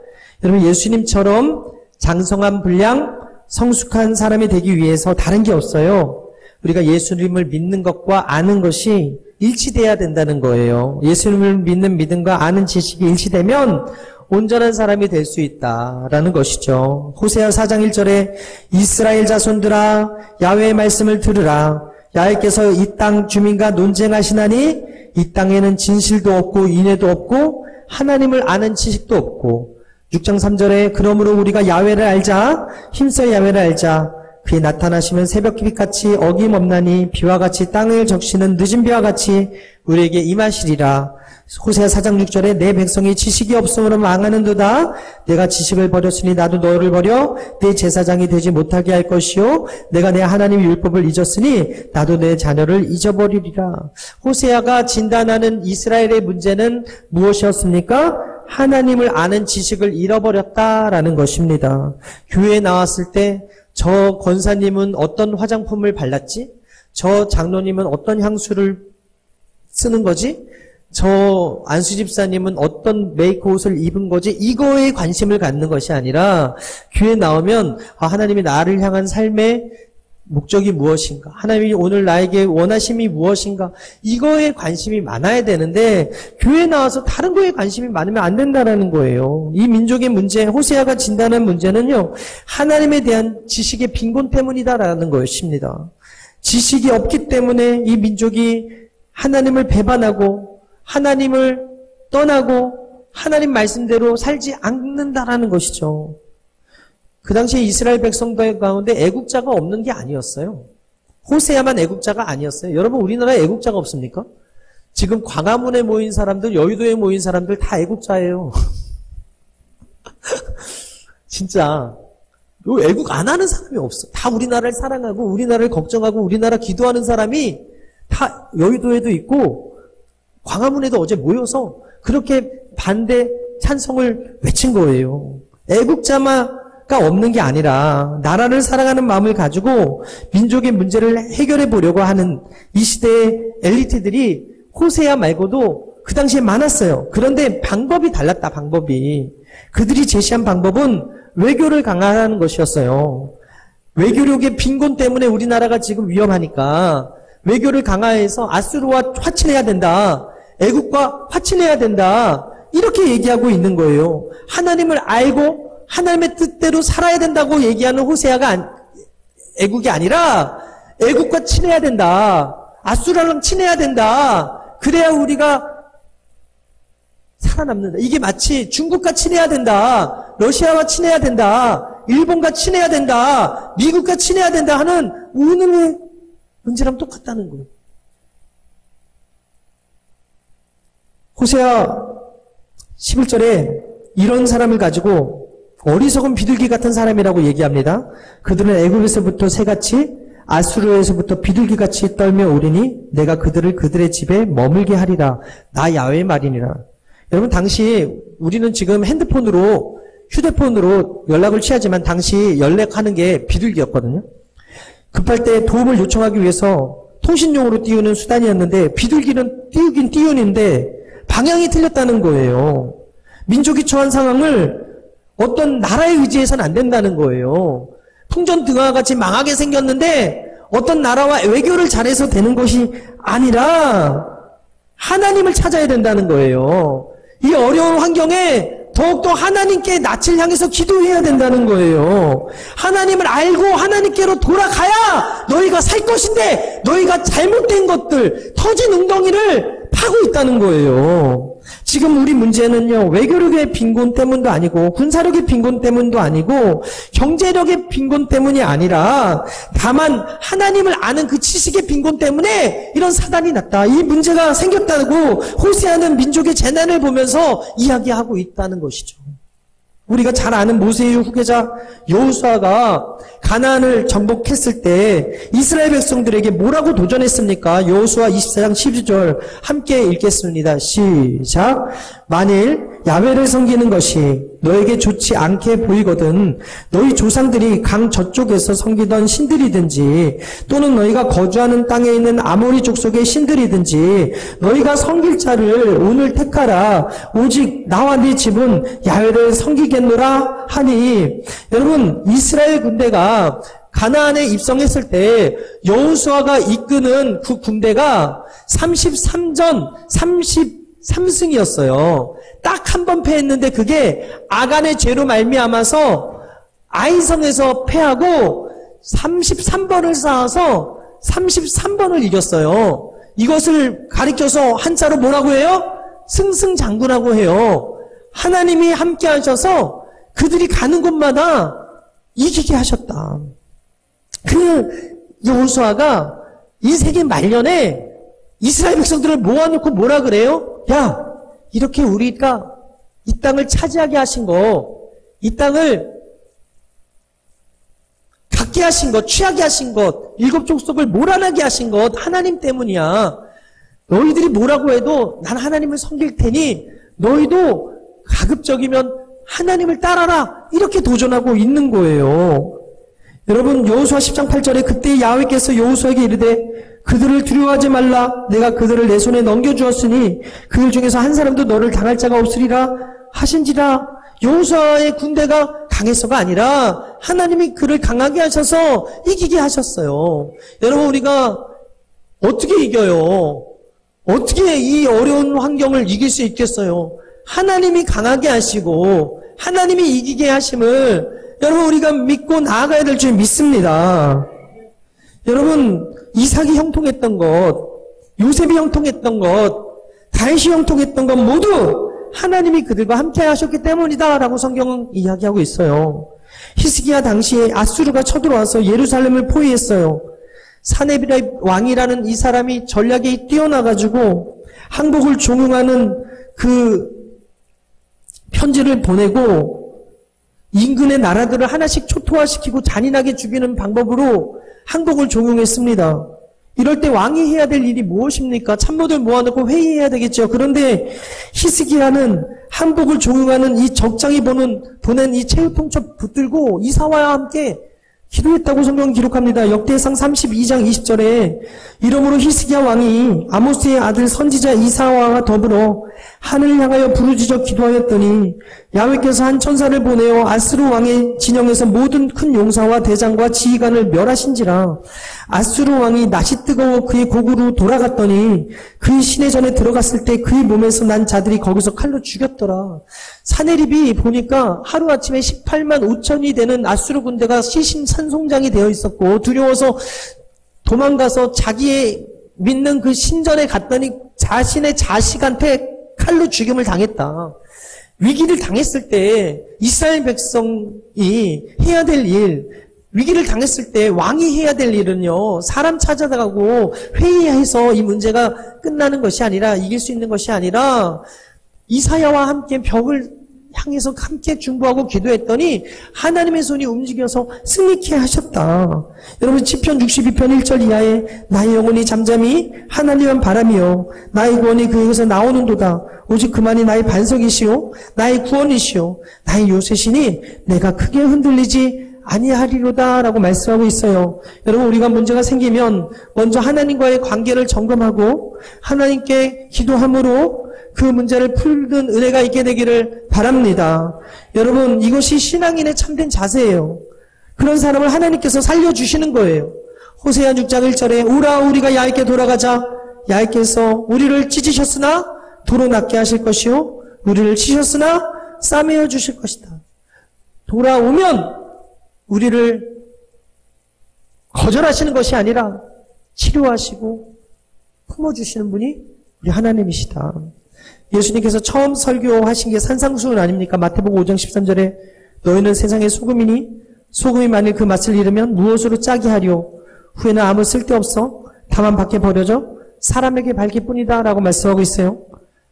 여러분 예수님처럼 장성한 분량, 성숙한 사람이 되기 위해서 다른 게 없어요. 우리가 예수님을 믿는 것과 아는 것이 일치돼야 된다는 거예요. 예수님을 믿는 믿음과 아는 지식이 일치되면 온전한 사람이 될 수 있다라는 것이죠. 호세아 4장 1절에 이스라엘 자손들아 야훼의 말씀을 들으라. 야훼께서 이 땅 주민과 논쟁하시나니 이 땅에는 진실도 없고 인애도 없고 하나님을 아는 지식도 없고 6장 3절에 그러므로 우리가 야훼를 알자 힘써 야훼를 알자 그의 나타나시면 새벽빛같이 어김없나니 비와 같이 땅을 적시는 늦은 비와 같이 우리에게 임하시리라. 호세아 4장 6절에 내 백성이 지식이 없음으로 망하는도다. 내가 지식을 버렸으니 나도 너를 버려 내 제사장이 되지 못하게 할 것이요 내가 내 하나님의 율법을 잊었으니 나도 내 자녀를 잊어버리리라. 호세아가 진단하는 이스라엘의 문제는 무엇이었습니까? 하나님을 아는 지식을 잃어버렸다라는 것입니다. 교회에 나왔을 때 저 권사님은 어떤 화장품을 발랐지? 저 장로님은 어떤 향수를 쓰는 거지? 저 안수 집사님은 어떤 메이크 옷을 입은 거지? 이거에 관심을 갖는 것이 아니라 교회에 나오면 하나님이 나를 향한 삶의 목적이 무엇인가? 하나님이 오늘 나에게 원하심이 무엇인가? 이거에 관심이 많아야 되는데 교회에 나와서 다른 거에 관심이 많으면 안 된다는 거예요. 이 민족의 문제, 호세아가 진단한 문제는요. 하나님에 대한 지식의 빈곤 때문이다라는 것입니다. 지식이 없기 때문에 이 민족이 하나님을 배반하고 하나님을 떠나고 하나님 말씀대로 살지 않는다라는 것이죠. 그 당시에 이스라엘 백성들 가운데 애국자가 없는 게 아니었어요. 호세아만 애국자가 아니었어요. 여러분 우리나라에 애국자가 없습니까? 지금 광화문에 모인 사람들, 여의도에 모인 사람들 다 애국자예요. 진짜 애국 안 하는 사람이 없어. 다 우리나라를 사랑하고 우리나라를 걱정하고 우리나라 기도하는 사람이 다 여의도에도 있고 광화문에도 어제 모여서 그렇게 반대 찬성을 외친 거예요. 애국자가 없는 게 아니라 나라를 사랑하는 마음을 가지고 민족의 문제를 해결해 보려고 하는 이 시대의 엘리트들이 호세아 말고도 그 당시에 많았어요. 그런데 방법이 달랐다. 방법이. 그들이 제시한 방법은 외교를 강화하는 것이었어요. 외교력의 빈곤 때문에 우리나라가 지금 위험하니까 외교를 강화해서 아수르와 화친해야 된다. 애국과 화친해야 된다. 이렇게 얘기하고 있는 거예요. 하나님을 알고 하나님의 뜻대로 살아야 된다고 얘기하는 호세아가 애국이 아니라 애국과 친해야 된다. 아수라랑 친해야 된다. 그래야 우리가 살아남는다. 이게 마치 중국과 친해야 된다. 러시아와 친해야 된다. 일본과 친해야 된다. 미국과 친해야 된다 하는 오늘의 문제랑 똑같다는 거예요. 호세아 11절에 이런 사람을 가지고 어리석은 비둘기 같은 사람이라고 얘기합니다. 그들은 애굽에서부터 새같이 아수르에서부터 비둘기같이 떨며 오리니 내가 그들을 그들의 집에 머물게 하리라. 나 야훼의 말이니라. 여러분 당시 우리는 지금 휴대폰으로 연락을 취하지만 당시 연락하는 게 비둘기였거든요. 급할 때 도움을 요청하기 위해서 통신용으로 띄우는 수단이었는데 비둘기는 띄우긴 띄우는데 방향이 틀렸다는 거예요. 민족이 처한 상황을 어떤 나라에 의지해서는 안 된다는 거예요. 풍전등화와 같이 망하게 생겼는데 어떤 나라와 외교를 잘해서 되는 것이 아니라 하나님을 찾아야 된다는 거예요. 이 어려운 환경에 더욱더 하나님께 낯을 향해서 기도해야 된다는 거예요. 하나님을 알고 하나님께로 돌아가야 너희가 살 것인데 너희가 잘못된 것들, 터진 웅덩이를 파고 있다는 거예요. 지금 우리 문제는요, 외교력의 빈곤 때문도 아니고, 군사력의 빈곤 때문도 아니고, 경제력의 빈곤 때문이 아니라, 다만 하나님을 아는 그 지식의 빈곤 때문에 이런 사단이 났다. 이 문제가 생겼다고 호세아는 민족의 재난을 보면서 이야기하고 있다는 것이죠. 우리가 잘 아는 모세의 후계자 여호수아가 가나안을 정복했을 때 이스라엘 백성들에게 뭐라고 도전했습니까? 여호수아 24장 12절 함께 읽겠습니다. 시작. 만일 야훼를 섬기는 것이 너에게 좋지 않게 보이거든 너희 조상들이 강 저쪽에서 섬기던 신들이든지 또는 너희가 거주하는 땅에 있는 아모리 족속의 신들이든지 너희가 섬길 자를 오늘 택하라. 오직 나와 네 집은 야훼를 섬기겠노라 하니, 여러분 이스라엘 군대가 가나안에 입성했을 때 여호수아가 이끄는 그 군대가 33전 33승이었어요. 딱 한 번 패했는데 그게 아간의 죄로 말미암아서 아이성에서 패하고 33번을 쌓아서 33번을 이겼어요. 이것을 가리켜서 한자로 뭐라고 해요? 승승장구라고 해요. 하나님이 함께 하셔서 그들이 가는 곳마다 이기게 하셨다. 그 여호수아가 인생의 말년에 이스라엘 백성들을 모아놓고 뭐라 그래요? 야, 이렇게 우리가 이 땅을 차지하게 하신 거, 이 땅을 갖게 하신 것, 취하게 하신 것, 일곱 족속을 몰아나게 하신 것 하나님 때문이야. 너희들이 뭐라고 해도 난 하나님을 섬길 테니 너희도 가급적이면 하나님을 따라라. 이렇게 도전하고 있는 거예요. 여러분 여호수아 10장 8절에 그때 야훼께서 여호수아에게 이르되 그들을 두려워하지 말라. 내가 그들을 내 손에 넘겨주었으니 그들 중에서 한 사람도 너를 당할 자가 없으리라 하신지라. 여호수아의 군대가 강해서가 아니라 하나님이 그를 강하게 하셔서 이기게 하셨어요. 여러분 우리가 어떻게 이겨요? 어떻게 이 어려운 환경을 이길 수 있겠어요? 하나님이 강하게 하시고 하나님이 이기게 하심을 여러분 우리가 믿고 나아가야 될 줄 믿습니다. 여러분 이삭이 형통했던 것, 요셉이 형통했던 것, 다윗이 형통했던 것 모두 하나님이 그들과 함께 하셨기 때문이다 라고 성경은 이야기하고 있어요. 히스기야 당시에 아수르가 쳐들어와서 예루살렘을 포위했어요. 사네비라 왕이라는 이 사람이 전략이 뛰어나가지고 항복을 종용하는 그 편지를 보내고 인근의 나라들을 하나씩 초토화시키고 잔인하게 죽이는 방법으로 항복을 종용했습니다. 이럴 때 왕이 해야 될 일이 무엇입니까? 참모들 모아놓고 회의해야 되겠죠. 그런데 히스기야는 항복을 종용하는 이 적장이 보낸 이 체육통첩 붙들고 이사와와 함께 기도했다고 성경은 기록합니다. 역대상 32장 20절에 이러므로 히스기야 왕이 아모스의 아들 선지자 이사와와 더불어 하늘을 향하여 부르짖어 기도하였더니 야훼께서 한 천사를 보내어 아스루 왕의 진영에서 모든 큰 용사와 대장과 지휘관을 멸하신지라. 아스루 왕이 낯이 뜨거워 그의 고구로 돌아갔더니 그의 시내전에 들어갔을 때 그의 몸에서 난 자들이 거기서 칼로 죽였더라. 사네립이 보니까 하루아침에 18만 5천이 되는 아수르 군대가 시심산송장이 되어 있었고 두려워서 도망가서 자기의 믿는 그 신전에 갔더니 자신의 자식한테 칼로 죽임을 당했다. 위기를 당했을 때 이스라엘 백성이 해야 될 일, 위기를 당했을 때 왕이 해야 될 일은요, 사람 찾아가고 회의해서 이 문제가 끝나는 것이 아니라, 이길 수 있는 것이 아니라 이사야와 함께 벽을 향해서 함께 중보하고 기도했더니 하나님의 손이 움직여서 승리케 하셨다. 여러분 시편 62편 1절 이하에 나의 영혼이 잠잠히 하나님만 바라며 나의 구원이 그에게서 나오는도다. 오직 그만이 나의 반석이시오 나의 구원이시오 나의 요새시니 내가 크게 흔들리지 아니하리로다 라고 말씀하고 있어요. 여러분 우리가 문제가 생기면 먼저 하나님과의 관계를 점검하고 하나님께 기도함으로 그 문제를 풀는 은혜가 있게 되기를 바랍니다. 여러분 이것이 신앙인의 참된 자세예요. 그런 사람을 하나님께서 살려주시는 거예요. 호세아 6장 1절에 오라 우리가 야훼께 돌아가자. 야훼께서 우리를 찢으셨으나 도로 낫게 하실 것이요 우리를 치셨으나 싸매어 주실 것이다. 돌아오면 우리를 거절하시는 것이 아니라 치료하시고 품어주시는 분이 우리 하나님이시다. 예수님께서 처음 설교하신 게 산상수훈 아닙니까? 마태복음 5장 13절에 너희는 세상의 소금이니 소금이 만일 그 맛을 잃으면 무엇으로 짜게 하리오? 후에는 아무 쓸데없어 다만 밖에 버려져 사람에게 밝힐 뿐이다 라고 말씀하고 있어요.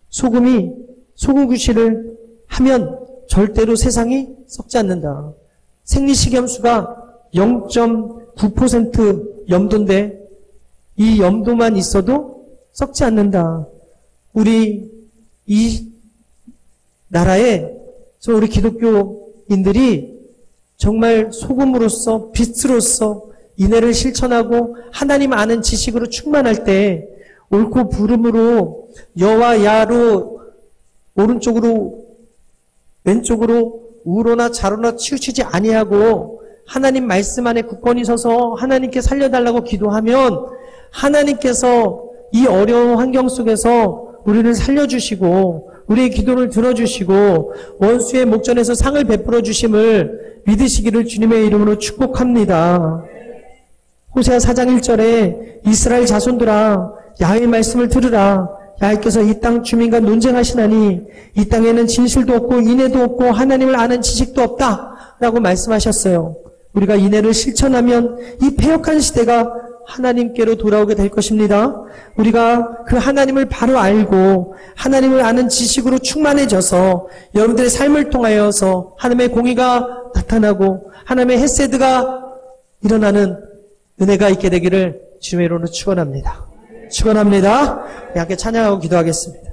소금이 소금 구실을 하면 절대로 세상이 썩지 않는다. 생리식염수가 0.9% 염도인데 이 염도만 있어도 썩지 않는다. 우리 이 나라에 우리 기독교인들이 정말 소금으로서 빛으로서 인애를 실천하고 하나님 아는 지식으로 충만할 때 옳고 부름으로 여와 야로 오른쪽으로 왼쪽으로 우로나 좌로나 치우치지 아니하고 하나님 말씀 안에 굳건히 서서 하나님께 살려달라고 기도하면 하나님께서 이 어려운 환경 속에서 우리를 살려주시고 우리의 기도를 들어주시고 원수의 목전에서 상을 베풀어 주심을 믿으시기를 주님의 이름으로 축복합니다. 호세아 4장 1절에 이스라엘 자손들아 야훼의 말씀을 들으라. 야훼께서 이 땅 주민과 논쟁하시나니 이 땅에는 진실도 없고 인애도 없고 하나님을 아는 지식도 없다 라고 말씀하셨어요. 우리가 인애를 실천하면 이 패역한 시대가 하나님께로 돌아오게 될 것입니다. 우리가 그 하나님을 바로 알고 하나님을 아는 지식으로 충만해져서 여러분들의 삶을 통하여서 하나님의 공의가 나타나고 하나님의 헤세드가 일어나는 은혜가 있게 되기를 주님의 이름으로 축원합니다. 축원합니다. 함께 찬양하고 기도하겠습니다.